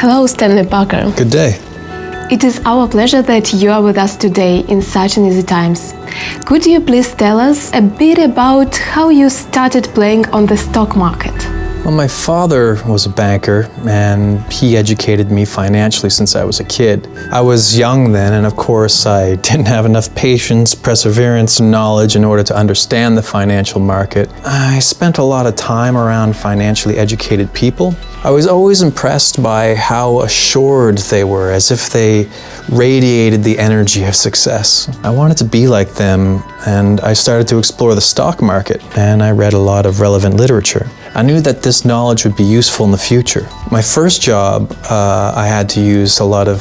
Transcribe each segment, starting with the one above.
Hello, Stanley Parker. Good day. It is our pleasure that you are with us today in such an easy times. Could you please tell us a bit about how you started playing on the stock market? Well, my father was a banker, and he educated me financially since I was a kid. I was young then, and of course, I didn't have enough patience, perseverance, and knowledge in order to understand the financial market. I spent a lot of time around financially educated people. I was always impressed by how assured they were, as if they radiated the energy of success. I wanted to be like them, and I started to explore the stock market, and I read a lot of relevant literature. I knew that this knowledge would be useful in the future. My first job, I had to use a lot of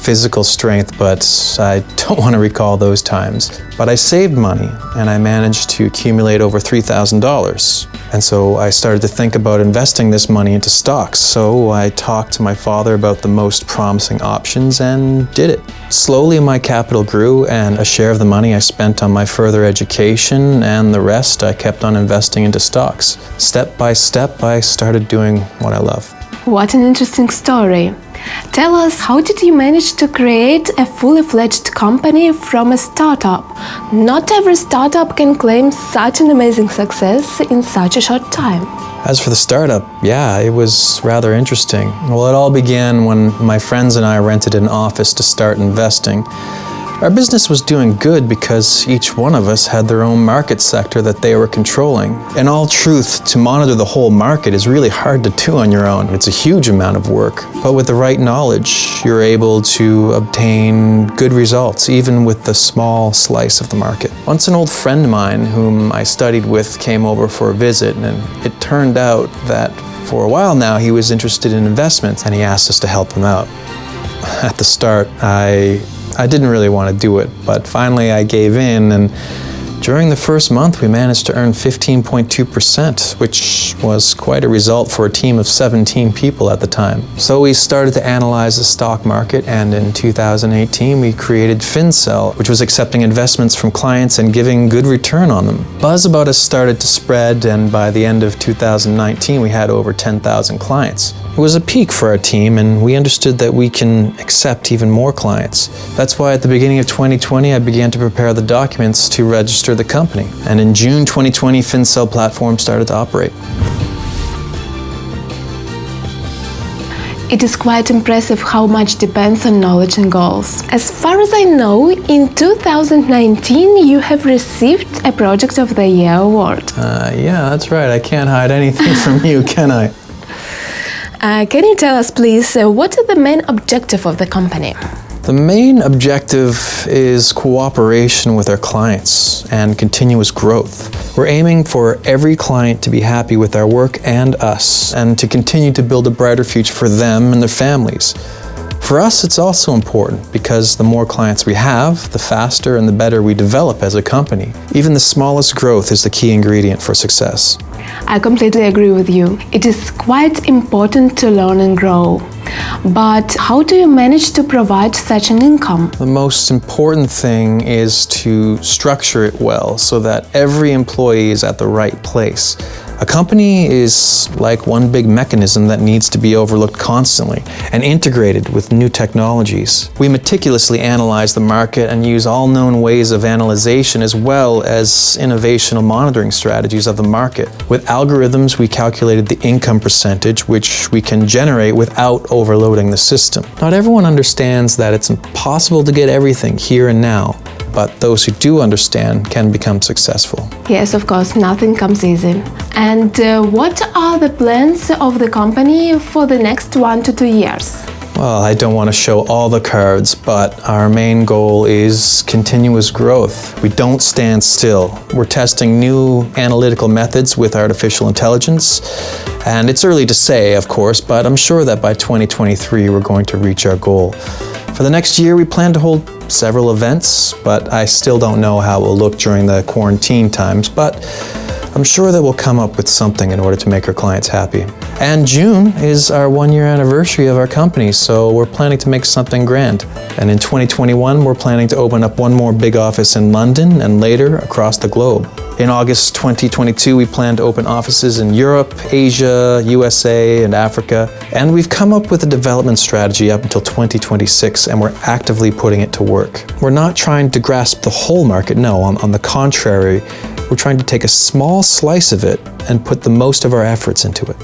physical strength, but I don't want to recall those times. But I saved money, and I managed to accumulate over $3,000. And so I started to think about investing this money into stocks. So I talked to my father about the most promising options and did it. Slowly my capital grew, and a share of the money I spent on my further education, and the rest I kept on investing into stocks. Step by step, I started doing what I love. What an interesting story. Tell us, how did you manage to create a fully fledged company from a startup? Not every startup can claim such an amazing success in such a short time. As for the startup, yeah, it was rather interesting. Well, it all began when my friends and I rented an office to start investing. Our business was doing good because each one of us had their own market sector that they were controlling. In all truth, to monitor the whole market is really hard to do on your own. It's a huge amount of work. But with the right knowledge, you're able to obtain good results, even with the small slice of the market. Once an old friend of mine whom I studied with came over for a visit, and it turned out that for a while now he was interested in investments, and he asked us to help him out. At the start, I didn't really want to do it, but finally I gave in, and during the first month we managed to earn 15.2%, which was quite a result for a team of 17 people at the time. So we started to analyze the stock market, and in 2018 we created FINSSELL, which was accepting investments from clients and giving good return on them. Buzz about us started to spread, and by the end of 2019 we had over 10,000 clients. It was a peak for our team, and we understood that we can accept even more clients. That's why at the beginning of 2020, I began to prepare the documents to register the company. And in June 2020, FINSSELL platform started to operate. It is quite impressive how much depends on knowledge and goals. As far as I know, in 2019 you have received a Project of the Year award. Yeah, that's right. I can't hide anything from you, can I? Can you tell us, please, what is the main objective of the company? The main objective is cooperation with our clients and continuous growth. We're aiming for every client to be happy with our work and us, and to continue to build a brighter future for them and their families. For us, it's also important because the more clients we have, the faster and the better we develop as a company. Even the smallest growth is the key ingredient for success. I completely agree with you. It is quite important to learn and grow. But how do you manage to provide such an income? The most important thing is to structure it well so that every employee is at the right place. A company is like one big mechanism that needs to be overlooked constantly and integrated with new technologies. We meticulously analyze the market and use all known ways of analyzation as well as innovational monitoring strategies of the market. With algorithms, we calculated the income percentage which we can generate without overloading the system. Not everyone understands that it's impossible to get everything here and now, but those who do understand can become successful. Yes, of course, nothing comes easy. And what are the plans of the company for the next 1 to 2 years? Well, I don't want to show all the cards, but our main goal is continuous growth. We don't stand still. We're testing new analytical methods with artificial intelligence, and it's early to say, of course, but I'm sure that by 2023 we're going to reach our goal. For the next year, we plan to hold several events, but I still don't know how it will look during the quarantine times. But I'm sure that we'll come up with something in order to make our clients happy. And June is our 1-year anniversary of our company, so we're planning to make something grand. And in 2021, we're planning to open up one more big office in London and later across the globe. In August 2022, we plan to open offices in Europe, Asia, USA, and Africa. And we've come up with a development strategy up until 2026, and we're actively putting it to work. We're not trying to grasp the whole market, no. On the contrary, we're trying to take a small slice of it and put the most of our efforts into it.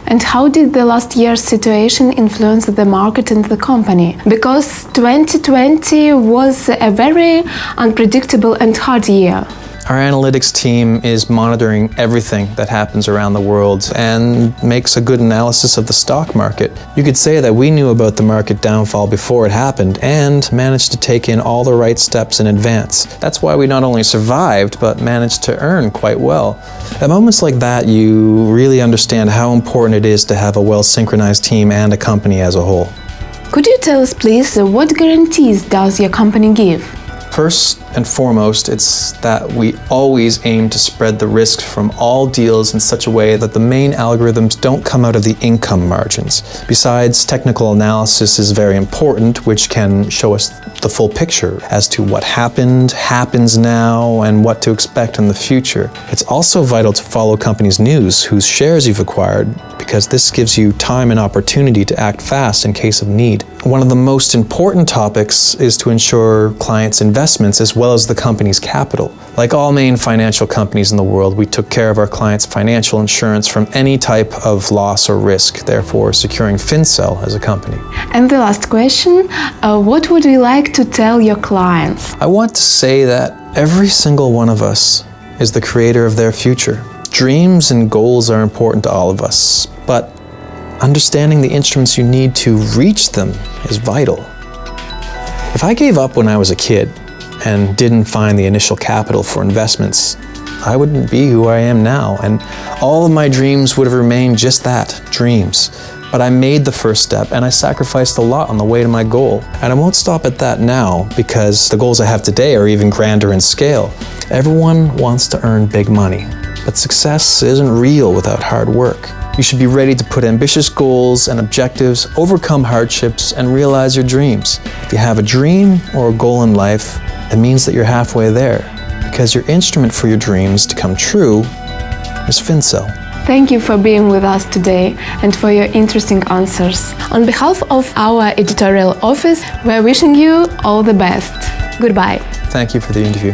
And how did the last year's situation influence the market and the company? Because 2020 was a very unpredictable and hard year. Our analytics team is monitoring everything that happens around the world and makes a good analysis of the stock market. You could say that we knew about the market downfall before it happened and managed to take in all the right steps in advance. That's why we not only survived, but managed to earn quite well. At moments like that, you really understand how important it is to have a well-synchronized team and a company as a whole. Could you tell us, please, what guarantees does your company give? First and foremost, it's that we always aim to spread the risk from all deals in such a way that the main algorithms don't come out of the income margins. Besides, technical analysis is very important, which can show us the full picture as to what happened, happens now, and what to expect in the future. It's also vital to follow companies' news, whose shares you've acquired, because this gives you time and opportunity to act fast in case of need. One of the most important topics is to ensure clients' investments as well as the company's capital. Like all main financial companies in the world, we took care of our clients' financial insurance from any type of loss or risk, therefore securing FINSSELL as a company. And the last question, what would you like to tell your clients? I want to say that every single one of us is the creator of their future. Dreams and goals are important to all of us, but understanding the instruments you need to reach them is vital. If I gave up when I was a kid and didn't find the initial capital for investments, I wouldn't be who I am now, and all of my dreams would have remained just that, dreams. But I made the first step and I sacrificed a lot on the way to my goal. And I won't stop at that now, because the goals I have today are even grander in scale. Everyone wants to earn big money, but success isn't real without hard work. You should be ready to put ambitious goals and objectives, overcome hardships, and realize your dreams. If you have a dream or a goal in life, it means that you're halfway there, because your instrument for your dreams to come true is FINSSELL. Thank you for being with us today and for your interesting answers. On behalf of our editorial office, we're wishing you all the best. Goodbye. Thank you for the interview.